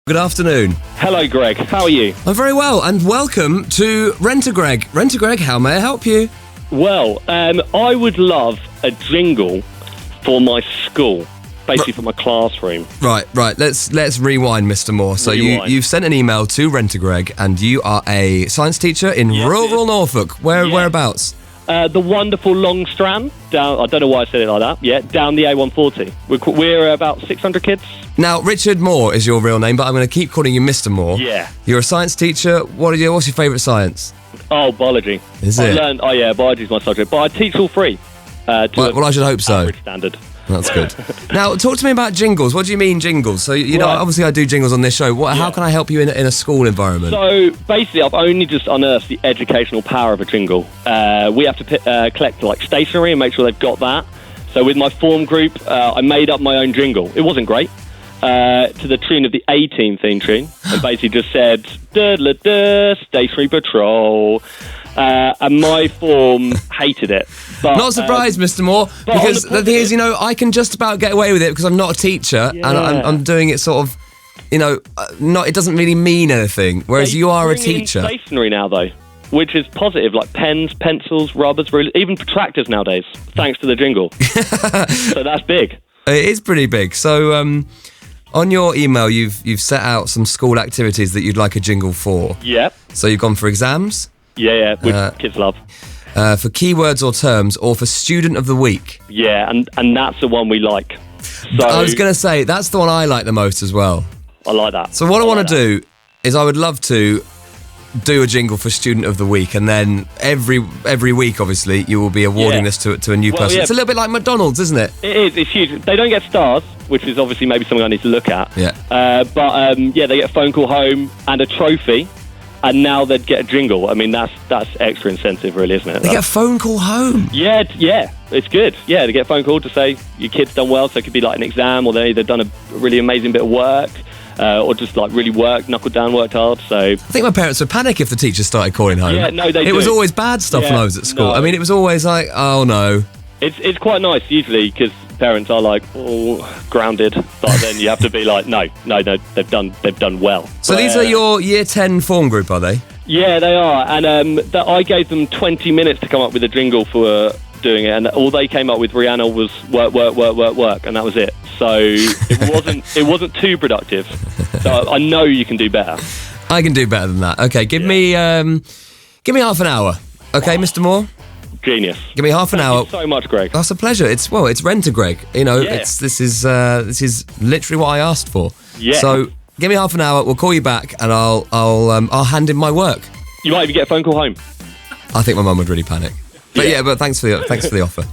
Good afternoon. Hello, Greg. How are you? I'm very well, and welcome to Rent-A-Greg. Rent-A-Greg, how may I help you? Well, I would love a jingle for my school, basically for my classroom. Right. Let's rewind, Mr. Moore. So Rewind. you've sent an email to Rent-A-Greg, and you are a science teacher in rural Norfolk. Whereabouts? The wonderful Long Strand, down. I don't know why I said it like that. Yeah, down the A140. We're about 600 kids. Now, Richard Moore is your real name, but I'm going to keep calling you Mr. Moore. Yeah. You're a science teacher. What's your favourite science? Oh, biology. Is it? Biology's my subject, but I teach all three. Well, I should hope so. Average standard. That's good. Now, talk to me about jingles. What do you mean jingles? So, you know, obviously I do jingles on this show. How can I help you in a school environment? So, basically, I've only just unearthed the educational power of a jingle. We have to collect, stationery and make sure they've got that. So, with my form group, I made up my own jingle. It wasn't great. To the tune of the A-Team theme tune. And basically just said, stationery patrol. And my form hated it. But, not surprised, Mr. Moore, because the thing is, I can just about get away with it because I'm not a teacher and I'm doing it sort of, it doesn't really mean anything, whereas you are a teacher. Stationery now, though, which is positive, like pens, pencils, rubbers, rulers, even protractors nowadays, thanks to the jingle. So that's big. It is pretty big. So on your email, you've set out some school activities that you'd like a jingle for. Yep. So you've gone for exams? Yeah, which kids love. For keywords or terms, or for student of the week? Yeah, and that's the one we like. So I was going to say, that's the one I like the most as well. I like that. So what I want to do is I would love to do a jingle for student of the week, and then every week, obviously, you will be awarding this to a new person. Yeah. It's a little bit like McDonald's, isn't it? It is. It's huge. They don't get stars, which is obviously maybe something I need to look at. Yeah. But they get a phone call home and a trophy. And now they'd get a jingle. I mean, that's extra incentive, really, isn't it? They get a phone call home. Yeah, it's good. Yeah, they get a phone call to say your kid's done well. So it could be like an exam, or they've done a really amazing bit of work, or just really knuckled down, worked hard. So I think my parents would panic if the teachers started calling home. Yeah, no, they do. It was always bad stuff when I was at school. No. I mean, it was always like, oh no. It's quite nice usually because parents are like, oh, grounded, but then you have to be like, no, they've done well. So these are your year 10 form group, are they? Yeah, they are, and I gave them 20 minutes to come up with a jingle for doing it, and all they came up with, Rihanna, was work, and that was it. So it wasn't too productive. So I know you can do better. I can do better than that. Okay, give me half an hour. Okay, Mr. Moore. Genius. Give me half an hour. Thank you so much, Greg. That's a pleasure. It's Rent-A-Greg. This is literally what I asked for. Yeah. So give me half an hour. We'll call you back, and I'll hand in my work. You might even get a phone call home. I think my mum would really panic. But but thanks for the offer.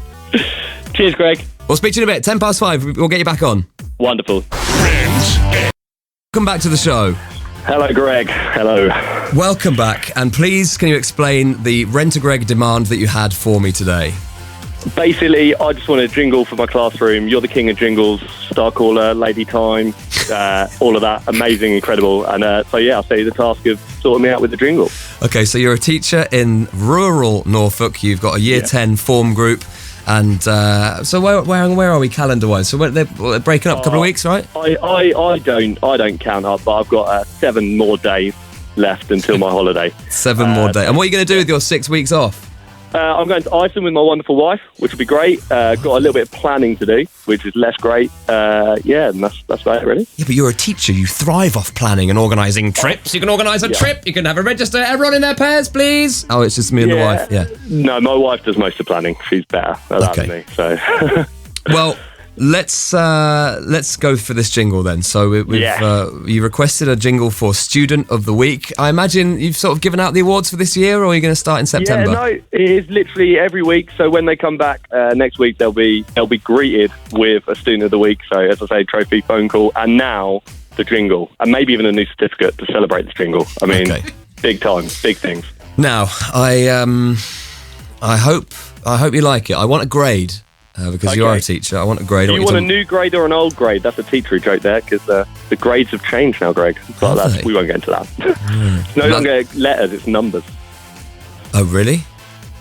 Cheers, Greg. We'll speak to you in a bit. 5:10. We'll get you back on. Wonderful. Welcome back to the show. Hello, Greg. Hello. Welcome back, and please can you explain the Rent-A-Greg demand that you had for me today? Basically, I just want a jingle for my classroom. You're the king of jingles, star caller, lady time, all of that. Amazing, incredible. And I'll say the task of sorting me out with the jingle. Okay, so you're a teacher in rural Norfolk. You've got a year 10 form group. And so where are we calendar-wise? So they're breaking up a couple of weeks, right? I don't count up, but I've got 7 more days left until my holiday. 7 more days. And what are you going to do with your 6 weeks off? I'm going to Iceland with my wonderful wife, which will be great. Got a little bit of planning to do, which is less great. And that's about it, really. Yeah, but you're a teacher. You thrive off planning and organising trips. You can organise a trip. You can have a register. Everyone in their pairs, please. Oh, it's just me and the wife. Yeah. No, my wife does most of the planning. She's better at that than me. So. Well, let's go for this jingle then. So you requested a jingle for Student of the Week. I imagine you've sort of given out the awards for this year, or are you going to start in September? Yeah, no, it is literally every week. So when they come back next week, they'll be greeted with a Student of the Week. So as I say, trophy, phone call, and now the jingle, and maybe even a new certificate to celebrate the jingle. I mean, big time, big things. Now, I hope you like it. I want a grade. Because you are a teacher, I want a grade. Do you want a new grade or an old grade? That's a teacher joke there, because the grades have changed now, Greg. But we won't get into that. It's no longer letters, it's numbers. Oh, really?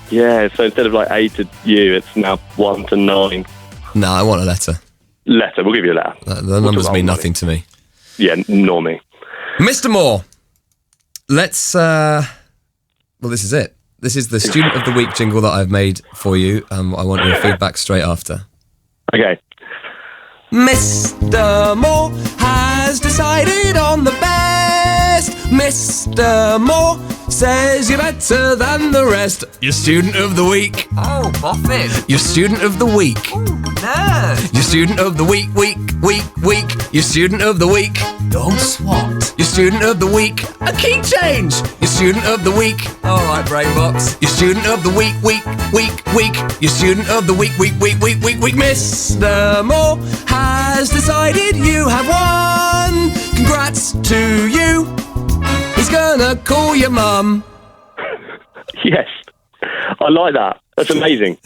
Yeah, so instead of A to U, it's now 1 to 9. No, I want a letter. Letter, we'll give you a letter. The numbers mean nothing to me. Yeah, nor me. Mr. Moore, let's... well, this is it. This is the Student of the Week jingle that I've made for you. I want your feedback straight after. Okay. Mr. Moore has decided on the best. Mr. Moore says you're better than the rest. Your Student of the Week. Oh, boffin. Your Student of the Week. Nerd. Your Student of the Week, week. Your Student of the Week. Don't swat. Your Student of the Week. A key change. Your Student of the Week. All right, brain box. Your Student of the Week, week. Your Student of the Week, week. Mr. Moore has decided you have won. Congrats to you. He's gonna call your mum. Yes, I like that. That's amazing.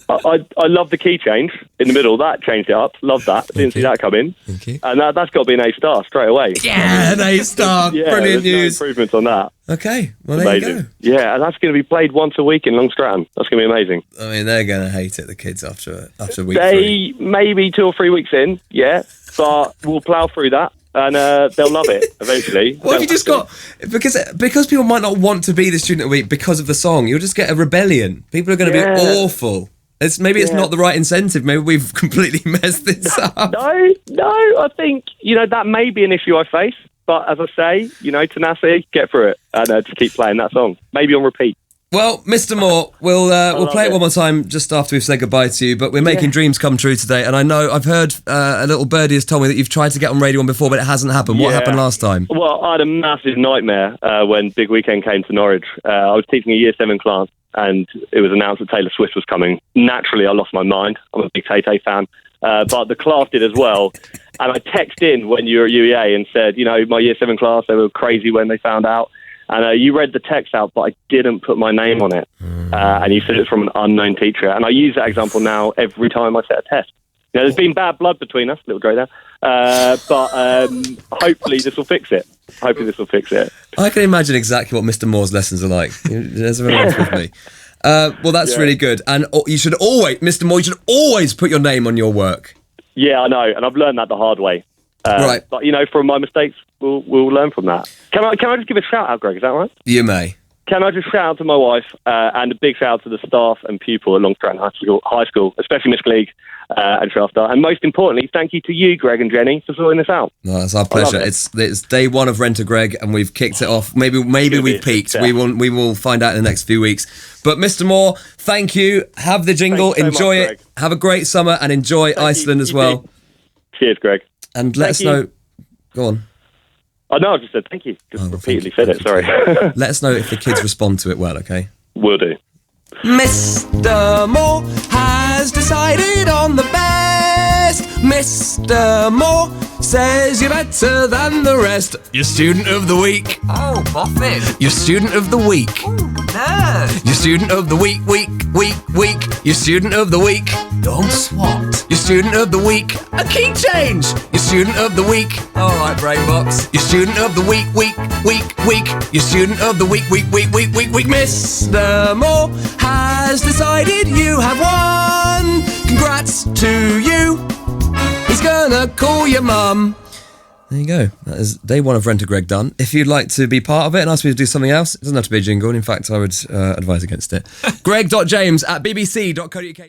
I love the key change in the middle. That changed it up. Love that. Didn't see that come in. Thank you. And that's got to be an A-star straight away. Yeah, an A-star. Yeah, Brilliant news. No improvements on that. Okay, well, there you Amazing. go. Yeah, and that's going to be played once a week in Long Stratton. That's going to be amazing. I mean, they're going to hate it, the kids, after week They 3. maybe 2 or 3 weeks in, yeah, but we'll plough through that. And they'll love it eventually. What have you just got? Because people might not want to be the Student of the Week because of the song, you'll just get a rebellion. People are going to be awful. It's not the right incentive. Maybe we've completely messed this up. No, I think, that may be an issue I face. But as I say, tenacity, get through it. And just keep playing that song. Maybe on repeat. Well, Mr. Moore, we'll play it one more time just after we've said goodbye to you. But we're making dreams come true today. And I know I've heard a little birdie has told me that you've tried to get on Radio 1 before, but it hasn't happened. What happened last time? Well, I had a massive nightmare when Big Weekend came to Norwich. I was teaching a Year 7 class, and it was announced that Taylor Swift was coming. Naturally, I lost my mind. I'm a big Tay-Tay fan. But the class did as well. And I texted in when you were at UEA and said, my Year 7 class, they were crazy when they found out. And you read the text out, but I didn't put my name on it. And you said it's from an unknown teacher. And I use that example now every time I set a test. There's been bad blood between us, little Dre there. But hopefully this will fix it. I can imagine exactly what Mr. Moore's lessons are like. There's everyone else with me. Well, that's really good. And you should always, Mr. Moore, you should always put your name on your work. Yeah, I know. And I've learned that the hard way. Right. But, from my mistakes, we'll learn from that. Can I just give a shout out, Greg? Is that right? You may. Can I just shout out to my wife and a big shout out to the staff and pupil at Long Stratton High School, especially Miss Gleig and Shasta. And most importantly, thank you to you, Greg and Jenny, for sorting this out. No, it's our pleasure. It's day 1 of Rent a Greg, and we've kicked it off. Maybe we've peaked. We will find out in the next few weeks. But Mr. Moore, thank you. Have the jingle. Enjoy it. Greg. Have a great summer and enjoy Iceland as well. Cheers, Greg. And let us know. Go on. Oh, no, I just said thank you. Repeatedly said it, sorry. Let us know if the kids respond to it well, okay? Will do. Mr. Moore has decided on the best. Mr. Moore says you're better than the rest. Your Student of the Week. Oh, boffin. Your Student of the Week. Nerd. Your Student of the Week, week. Your Student of the Week. Don't swat. Your Student of the Week. A key change. Your Student of the Week. All right, brain box. Your Student of the Week, week. Your Student of the Week, week. Mr. Moore has decided you have won. Congrats to you. He's gonna call your mum. There you go. That is day 1 of Rent a Greg done. If you'd like to be part of it and ask me to do something else, it doesn't have to be a jingle. In fact, I would advise against it. Greg.james@bbc.co.uk